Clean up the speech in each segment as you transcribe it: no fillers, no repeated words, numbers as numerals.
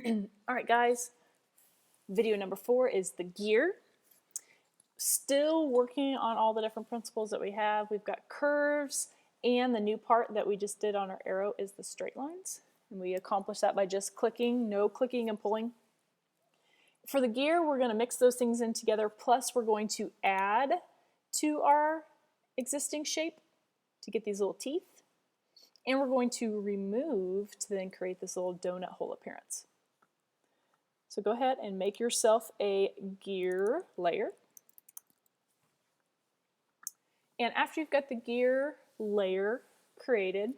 All right, guys, video number 4 is the gear. Still working on all the different principles that we have. We've got curves, and the new part that we just did on our arrow is the straight lines. And we accomplish that by just clicking, no clicking and pulling. For the gear, we're going to mix those things in together, plus we're going to add to our existing shape to get these little teeth. And we're going to remove to then create this little donut hole appearance. So go ahead and make yourself a gear layer. And after you've got the gear layer created,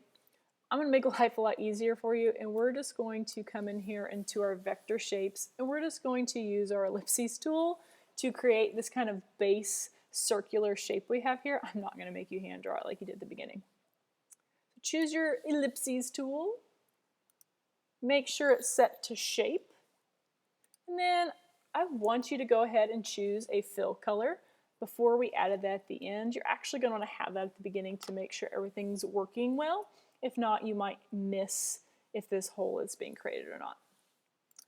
I'm going to make life a lot easier for you, and we're just going to come in here into our vector shapes, and we're just going to use our ellipses tool to create this kind of base circular shape we have here. I'm not going to make you hand draw it like you did at the beginning. So choose your ellipses tool, make sure it's set to shape, and then I want you to go ahead and choose a fill color. Before we added that at the end, you're actually going to want to have that at the beginning to make sure everything's working well. If not, you might miss if this hole is being created or not.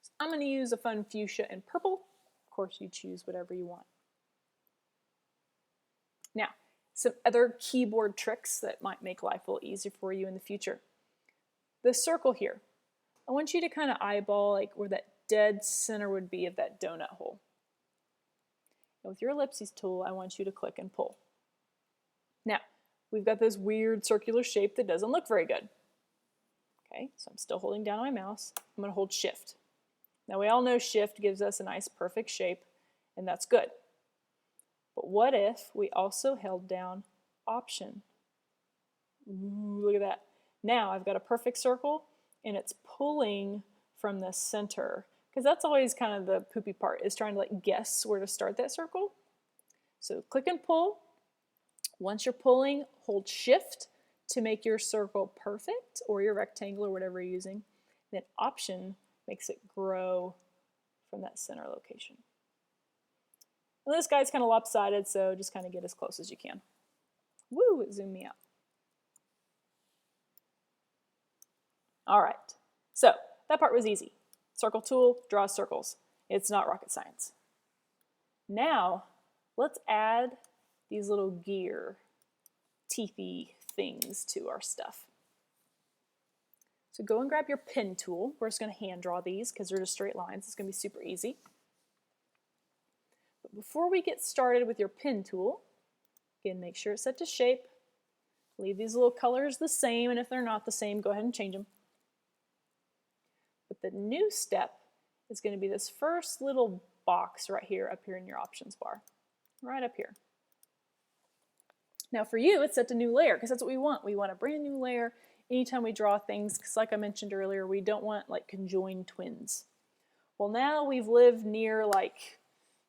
So I'm going to use a fun fuchsia and purple. Of course, you choose whatever you want. Now, some other keyboard tricks that might make life a little easier for you in the future. The circle here. I want you to kind of eyeball like where that dead center would be of that donut hole. And with your ellipses tool, I want you to click and pull. Now, we've got this weird circular shape that doesn't look very good. Okay, so I'm still holding down my mouse. I'm going to hold Shift. Now we all know Shift gives us a nice perfect shape, and that's good. But what if we also held down Option? Ooh, look at that. Now I've got a perfect circle, and it's pulling from the center, because that's always kind of the poopy part, is trying to like guess where to start that circle. So click and pull. Once you're pulling, hold Shift to make your circle perfect, or your rectangle, or whatever you're using. Then Option makes it grow from that center location. And this guy's kind of lopsided, so just kind of get as close as you can. Woo, it zoomed me out. All right, so that part was easy. Circle tool, draw circles. It's not rocket science. Now, let's add these little gear teethy things to our stuff. So go and grab your pen tool. We're just going to hand draw these because they're just straight lines. It's going to be super easy. But before we get started with your pen tool, again, make sure it's set to shape. Leave these little colors the same, and if they're not the same, go ahead and change them. But the new step is going to be this first little box right here, up here in your options bar, right up here. Now for you, it's set to new layer, because that's what we want. We want a brand new layer anytime we draw things, because like I mentioned earlier, we don't want like conjoined twins. Well, now we've lived near like,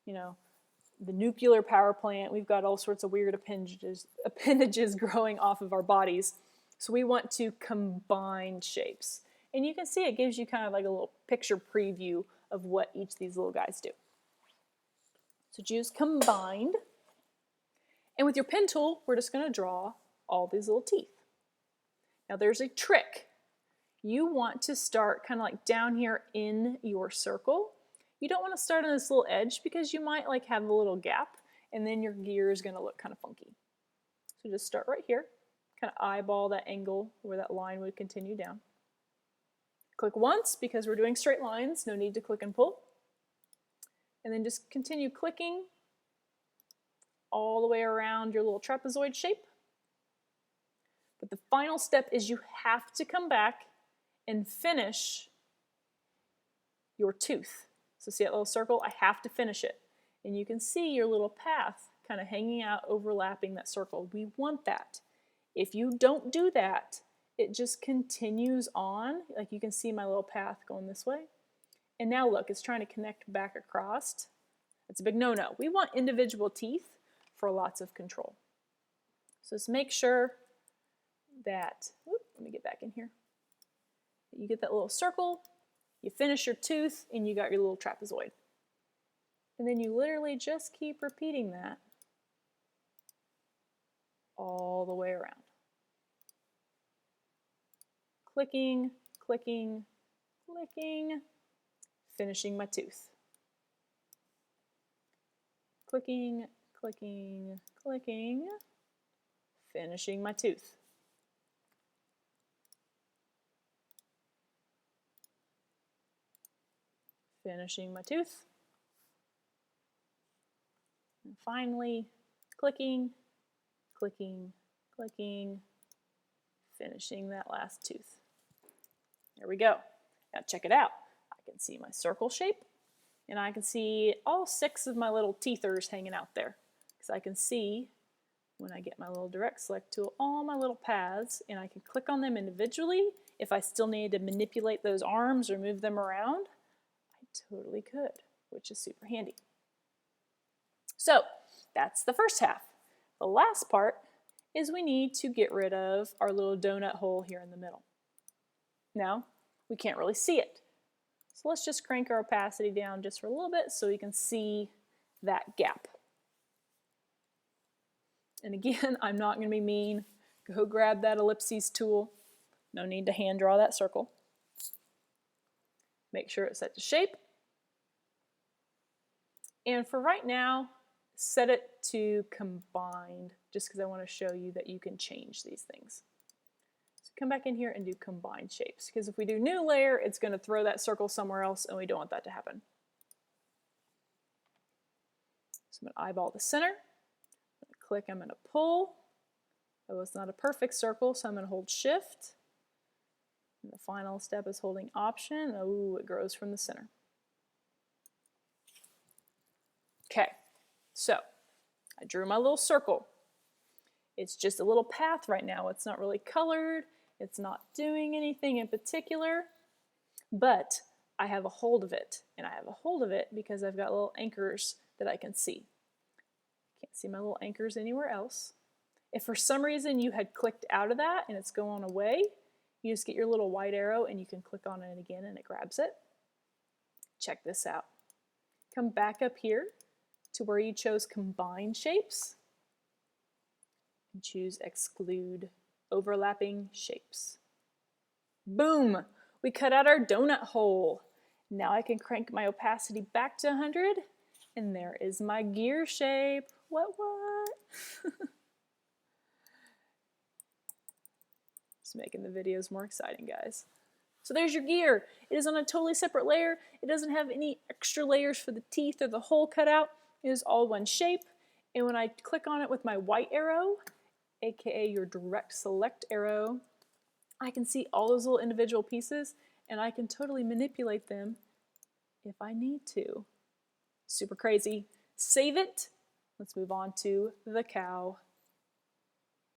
you know, the nuclear power plant. We've got all sorts of weird appendages growing off of our bodies. So we want to combine shapes. And you can see it gives you kind of like a little picture preview of what each of these little guys do. So choose combined. And with your pen tool, we're just going to draw all these little teeth. Now there's a trick. You want to start kind of like down here in your circle. You don't want to start on this little edge because you might like have a little gap, and then your gear is going to look kind of funky. So just start right here, kind of eyeball that angle where that line would continue down. Click once because we're doing straight lines, no need to click and pull. And then just continue clicking all the way around your little trapezoid shape. But the final step is you have to come back and finish your tooth. So see that little circle? I have to finish it. And you can see your little path kind of hanging out, overlapping that circle. We want that. If you don't do that, it just continues on. Like you can see my little path going this way. And now look, it's trying to connect back across. It's a big no-no. We want individual teeth for lots of control. So just make sure that, let me get back in here. You get that little circle, you finish your tooth, and you got your little trapezoid. And then you literally just keep repeating that all the way around. Clicking, clicking, clicking, finishing my tooth. Clicking, clicking, clicking, finishing my tooth. Finishing my tooth. And finally, clicking, clicking, clicking, finishing that last tooth. There we go. Now check it out. I can see my circle shape, and I can see all 6 of my little teethers hanging out there. Because I can see, when I get my little direct select tool, all my little paths, and I can click on them individually. If I still need to manipulate those arms or move them around, I totally could, which is super handy. So that's the first half. The last part is we need to get rid of our little donut hole here in the middle. Now, we can't really see it. So let's just crank our opacity down just for a little bit so we can see that gap. And again, I'm not going to be mean. Go grab that ellipses tool. No need to hand draw that circle. Make sure it's set to shape. And for right now, set it to combined, just because I want to show you that you can change these things. So come back in here and do combined shapes, because if we do new layer, it's going to throw that circle somewhere else, and we don't want that to happen. So I'm going to eyeball the center. I'm going to click, I'm going to pull. Oh, it's not a perfect circle, so I'm going to hold Shift. And the final step is holding Option. Oh, it grows from the center. Okay, so I drew my little circle. It's just a little path right now. It's not really colored. It's not doing anything in particular, but I have a hold of it. And I have a hold of it because I've got little anchors that I can see. Can't see my little anchors anywhere else. If for some reason you had clicked out of that and it's going away, you just get your little white arrow and you can click on it again and it grabs it. Check this out. Come back up here to where you chose Combine Shapes and choose Exclude Overlapping Shapes. Boom! We cut out our donut hole. Now I can crank my opacity back to 100 and there is my gear shape. What? Just making the videos more exciting, guys. So there's your gear. It is on a totally separate layer. It doesn't have any extra layers for the teeth or the hole cut out. It is all one shape. And when I click on it with my white arrow, aka your direct select arrow, I can see all those little individual pieces and I can totally manipulate them if I need to. Super crazy. Save it. Let's move on to the cow.